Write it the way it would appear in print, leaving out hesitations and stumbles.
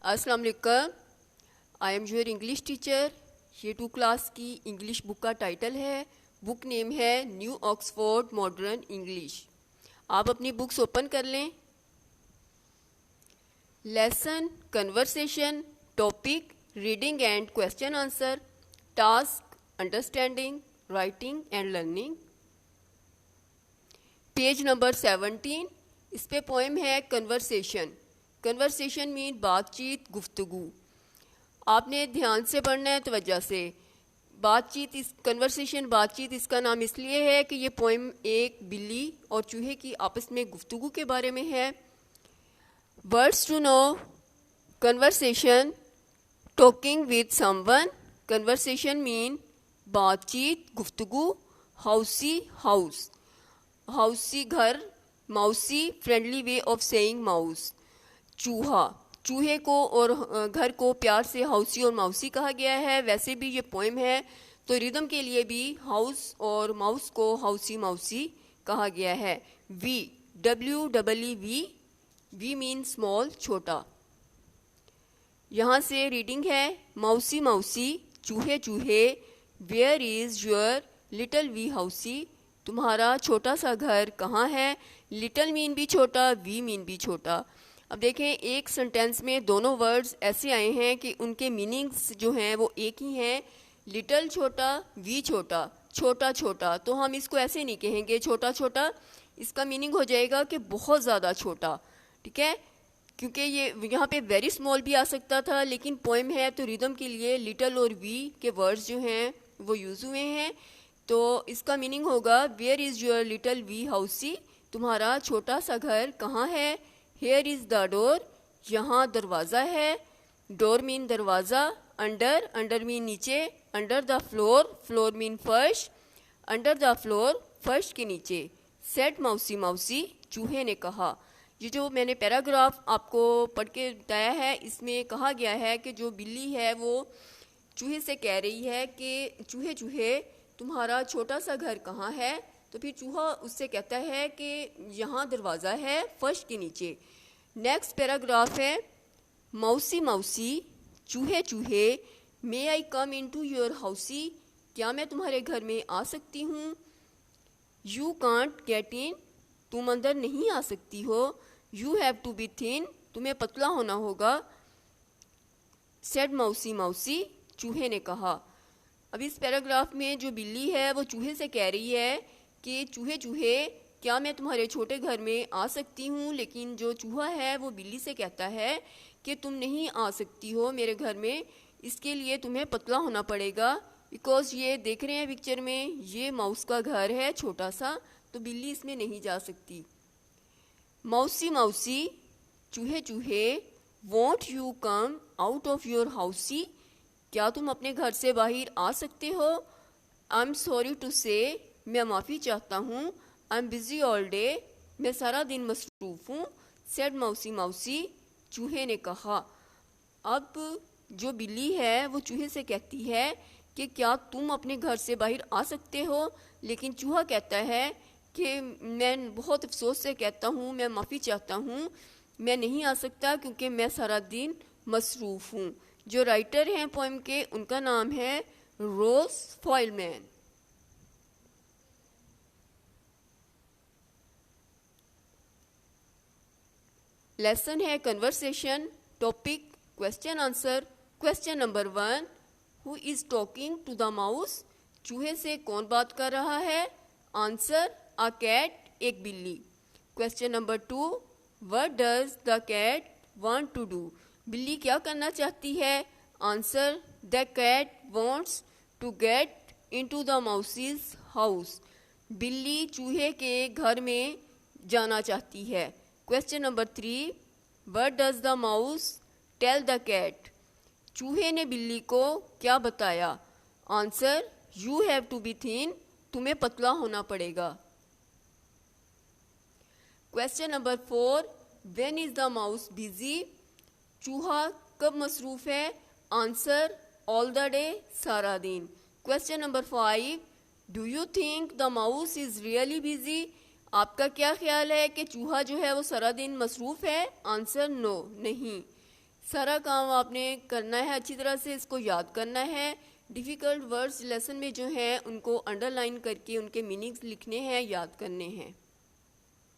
अस्सलाम वालेकुम। I am your English teacher. ये 2 क्लास की इंग्लिश बुक का टाइटल है, बुक नेम है न्यू ऑक्सफोर्ड मॉडर्न इंग्लिश। आप अपनी बुक्स ओपन कर लें। Lesson, conversation, topic, reading and question answer, task, understanding, writing and learning. Page number 17, इस पे पोएम है कन्वर्सेशन। कन्वर्सेशन मीन बातचीत, गुफ्तगू। आपने ध्यान से पढ़ना है, तवज्जो से। बातचीत, इस कन्वर्सेशन बातचीत इसका नाम इसलिए है कि ये पोएम एक बिल्ली और चूहे की आपस में गुफ्तगू के बारे में है। Words to know: conversation, talking with someone. Conversation mean बातचीत, गुफ्तगू। हाउसी, हाउस, हाउसी घर, mousie friendly way of saying mouse. चूहा, चूहे को और घर को प्यार से हाउसी और माउसी कहा गया है। वैसे भी ये पोएम है तो रिदम के लिए भी हाउस और माउस को हाउसी माउसी कहा गया है। Wee, WEE, wee mean small, छोटा। यहाँ से रीडिंग है: माउसी माउसी, चूहे चूहे, where is your little wee housie. तुम्हारा छोटा सा घर कहाँ है। लिटिल मीन भी छोटा, वी मीन भी छोटा। अब देखें, एक सेंटेंस में दोनों वर्ड्स ऐसे आए हैं कि उनके मीनिंग्स जो हैं वो एक ही हैं। लिटिल छोटा, वी छोटा, छोटा छोटा। तो हम इसको ऐसे नहीं कहेंगे छोटा छोटा, इसका मीनिंग हो जाएगा कि बहुत ज़्यादा छोटा। ठीक है, क्योंकि ये यहाँ पे वेरी स्मॉल भी आ सकता था, लेकिन पोएम है तो रिदम के लिए लिटिल और वी के वर्ड्स जो हैं वो यूज़ हुए हैं। तो इसका मीनिंग होगा where is your little wee housie. तुम्हारा छोटा सा घर कहाँ है। हेयर इज़ द डोर, यहाँ दरवाज़ा है। डोर मीन दरवाज़ा। अंडर, अंडर मीन नीचे। Under the floor, floor mean फर्श। अंडर द फ्लोर, फर्श के नीचे। सेड माउसी माउसी, चूहे ने कहा। ये जो मैंने पैराग्राफ आपको पढ़ के बताया है, इसमें कहा गया है कि जो बिल्ली है वो चूहे से कह रही है कि चूहे चूहे तुम्हारा छोटा सा घर कहाँ है। तो फिर चूहा उससे कहता है कि यहाँ दरवाज़ा है, फर्श के नीचे। नेक्स्ट पैराग्राफ है: माउसी माउसी, चूहे चूहे, मे आई कम इनटू योर हाउसी। क्या मैं तुम्हारे घर में आ सकती हूँ। यू कांट गेट इन, तुम अंदर नहीं आ सकती हो। You have to be thin, तुम्हें पतला होना होगा। सेड माउसी माउसी, चूहे ने कहा। अब इस पैराग्राफ में जो बिल्ली है वो चूहे से कह रही है कि चूहे चूहे, क्या मैं तुम्हारे छोटे घर में आ सकती हूँ। लेकिन जो चूहा है वो बिल्ली से कहता है कि तुम नहीं आ सकती हो मेरे घर में, इसके लिए तुम्हें पतला होना पड़ेगा। बिकॉज ये देख रहे हैं पिक्चर में, ये माउस का घर है छोटा सा, तो बिल्ली इसमें नहीं जा सकती। माउसी माउसी, चूहे चूहे, won't you come out of your housie. क्या तुम अपने घर से बाहर आ सकते हो। आई एम सॉरी टू से, मैं माफ़ी चाहता हूँ। I am busy all day, मैं सारा दिन मसरूफ़ हूँ। सेड माउसी माउसी, चूहे ने कहा। अब जो बिल्ली है वो चूहे से कहती है कि क्या तुम अपने घर से बाहर आ सकते हो। लेकिन चूहा कहता है कि मैं बहुत अफसोस से कहता हूँ, मैं माफ़ी चाहता हूँ, मैं नहीं आ सकता क्योंकि मैं सारा दिन मसरूफ़ हूँ। जो राइटर हैं पोएम के, उनका नाम है रोज फॉयलमैन। लेसन है conversation, topic, question answer. Question number 1: who is talking to the mouse. चूहे से कौन बात कर रहा है। आंसर: अ कैट, एक बिल्ली। Question number 2: what does the cat want to do. बिल्ली क्या करना चाहती है। Answer: the cat wants to get into the mouse's house. बिल्ली चूहे के घर में जाना चाहती है। Question number 3: what does the mouse tell the cat. चूहे ने बिल्ली को क्या बताया। Answer: you have to be thin, तुम्हें पतला होना पड़ेगा। Question number 4: when is the mouse busy. चूहा कब मसरूफ है। आंसर: ऑल द डे, सारा दिन। Question number 5: do you think the mouse is really busy. आपका क्या ख्याल है कि चूहा जो है वो सारा दिन मसरूफ है। आंसर: नो, नहीं। سارا کام آپ نے کرنا ہے، اچھی طرح سے اس کو یاد کرنا ہے. ڈیفیکلٹ ورڈز لیسن میں جو ہیں ان کو انڈر لائن کر کے ان کے میننگز لکھنے ہیں، یاد کرنے ہیں.